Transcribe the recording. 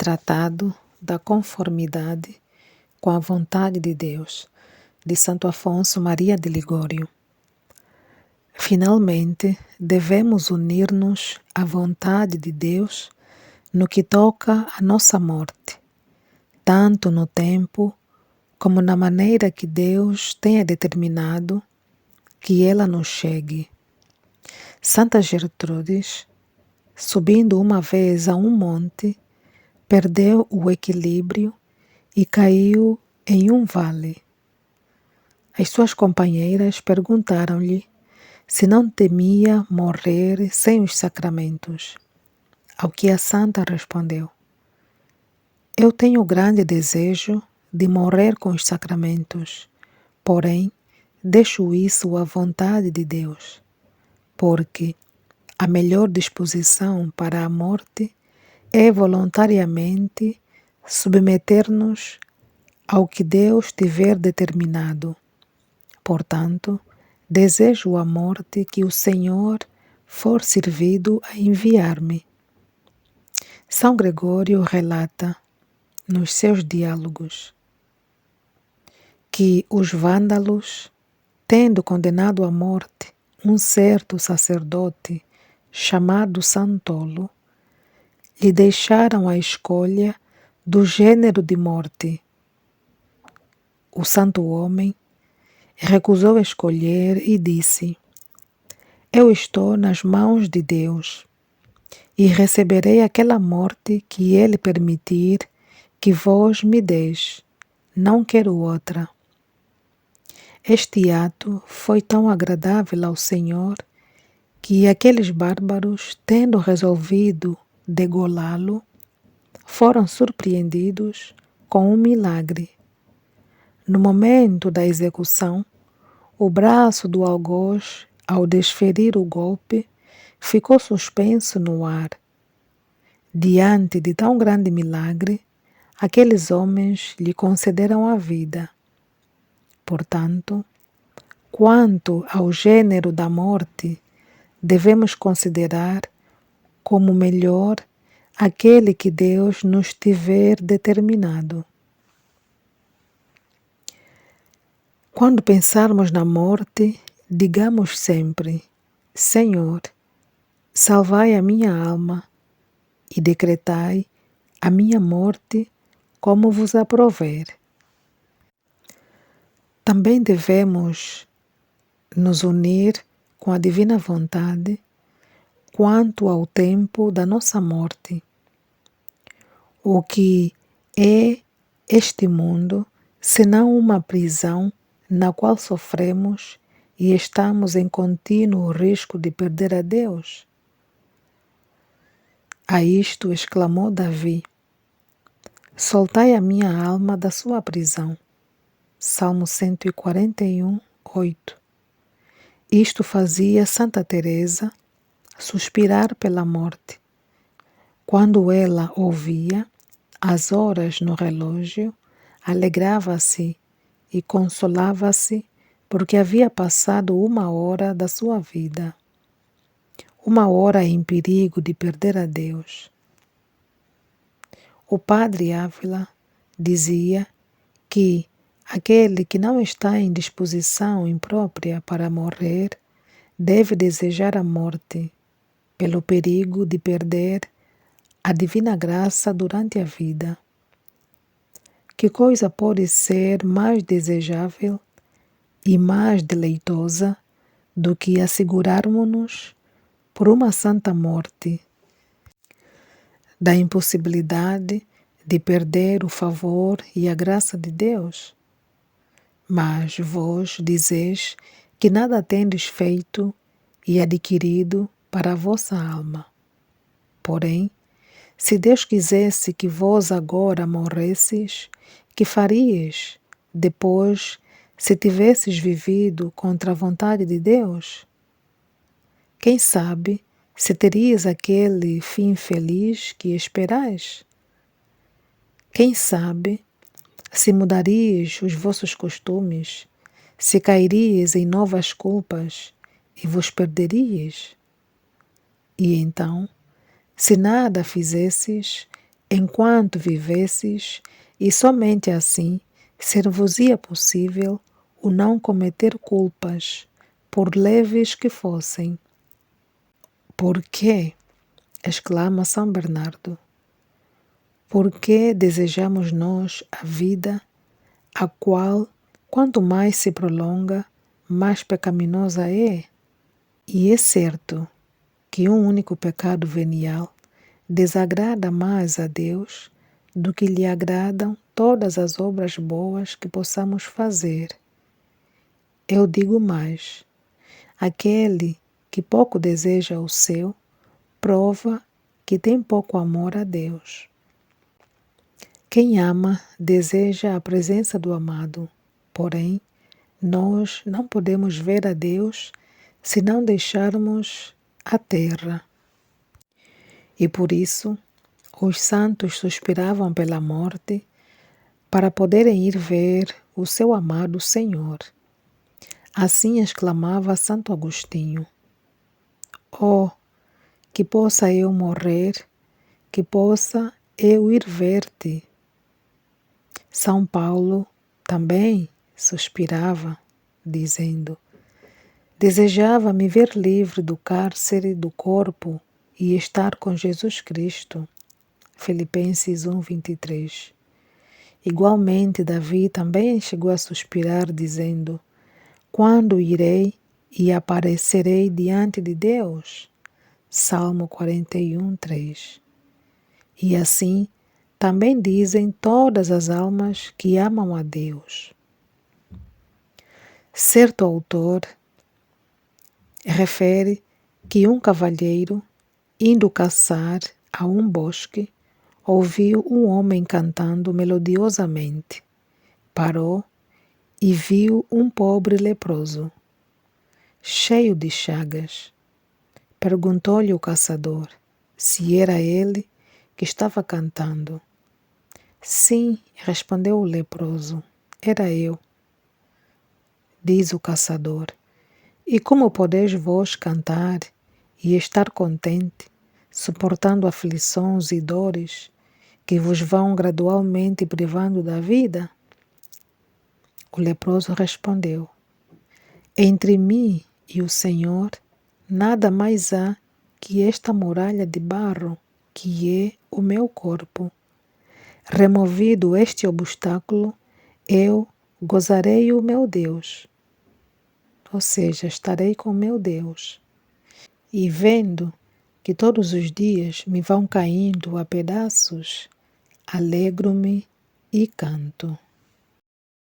Tratado da Conformidade com a Vontade de Deus, de Santo Afonso Maria de Ligório. Finalmente, devemos unir-nos à vontade de Deus no que toca à nossa morte, tanto no tempo como na maneira que Deus tenha determinado que ela nos chegue. Santa Gertrudes, subindo uma vez a um monte, perdeu o equilíbrio e caiu em um vale. As suas companheiras perguntaram-lhe se não temia morrer sem os sacramentos. Ao que a santa respondeu: Eu tenho grande desejo de morrer com os sacramentos, porém deixo isso à vontade de Deus, porque a melhor disposição para a morte é voluntariamente submeter-nos ao que Deus tiver determinado. Portanto, desejo a morte que o Senhor for servido a enviar-me. São Gregório relata, nos seus diálogos, que os vândalos, tendo condenado à morte um certo sacerdote chamado Santolo, lhe deixaram a escolha do gênero de morte. O santo homem recusou escolher e disse: Eu estou nas mãos de Deus e receberei aquela morte que Ele permitir que vós me deis, não quero outra. Este ato foi tão agradável ao Senhor que aqueles bárbaros, tendo resolvido degolá-lo, foram surpreendidos com um milagre. No momento da execução, o braço do algoz, ao desferir o golpe, ficou suspenso no ar. Diante de tão grande milagre, aqueles homens lhe concederam a vida. Portanto, quanto ao gênero da morte, devemos considerar como melhor aquele que Deus nos tiver determinado. Quando pensarmos na morte, digamos sempre: Senhor, salvai a minha alma e decretai a minha morte como vos aprouver. Também devemos nos unir com a divina vontade quanto ao tempo da nossa morte. O que é este mundo, senão uma prisão na qual sofremos e estamos em contínuo risco de perder a Deus? A isto exclamou Davi: Soltai a minha alma da sua prisão. Salmo 141, 8. Isto fazia Santa Teresa suspirar pela morte. Quando ela ouvia as horas no relógio, alegrava-se e consolava-se porque havia passado uma hora da sua vida, uma hora em perigo de perder a Deus. O padre Ávila dizia que aquele que não está em disposição imprópria para morrer deve desejar a morte, pelo perigo de perder a divina graça durante a vida. Que coisa pode ser mais desejável e mais deleitosa do que assegurarmos-nos, por uma santa morte, da impossibilidade de perder o favor e a graça de Deus? Mas vós dizeis que nada tendes feito e adquirido para a vossa alma. Porém, se Deus quisesse que vós agora morresseis, que faríeis depois, se tivesses vivido contra a vontade de Deus? Quem sabe se terias aquele fim feliz que esperais? Quem sabe se mudarias os vossos costumes, se cairias em novas culpas e vos perderias? E então, se nada fizesses, enquanto vivesses, e somente assim ser-vos-ia possível o não cometer culpas, por leves que fossem. Por quê? Exclama São Bernardo. Por que desejamos nós a vida, a qual, quanto mais se prolonga, mais pecaminosa é? E é certo que um único pecado venial desagrada mais a Deus do que lhe agradam todas as obras boas que possamos fazer. Eu digo mais: aquele que pouco deseja o seu, prova que tem pouco amor a Deus. Quem ama deseja a presença do amado, porém, nós não podemos ver a Deus se não deixarmos a terra. E por isso, os santos suspiravam pela morte para poderem ir ver o seu amado Senhor. Assim exclamava Santo Agostinho: Oh, que possa eu morrer, que possa eu ir ver-te. São Paulo também suspirava, dizendo: desejava me ver livre do cárcere do corpo e estar com Jesus Cristo. Filipenses 1:23. Igualmente, Davi também chegou a suspirar, dizendo: quando irei e aparecerei diante de Deus? Salmo 41:3. E assim também dizem todas as almas que amam a Deus. Certo autor refere que um cavalheiro, indo caçar a um bosque, ouviu um homem cantando melodiosamente. Parou e viu um pobre leproso, cheio de chagas. Perguntou-lhe o caçador se era ele que estava cantando. Sim, respondeu o leproso, era eu. Diz o caçador: e como podeis vós cantar e estar contente, suportando aflições e dores que vos vão gradualmente privando da vida? O leproso respondeu: entre mim e o Senhor nada mais há que esta muralha de barro, que é o meu corpo. Removido este obstáculo, eu gozarei o meu Deus, ou seja, estarei com meu Deus. E vendo que todos os dias me vão caindo a pedaços, alegro-me e canto.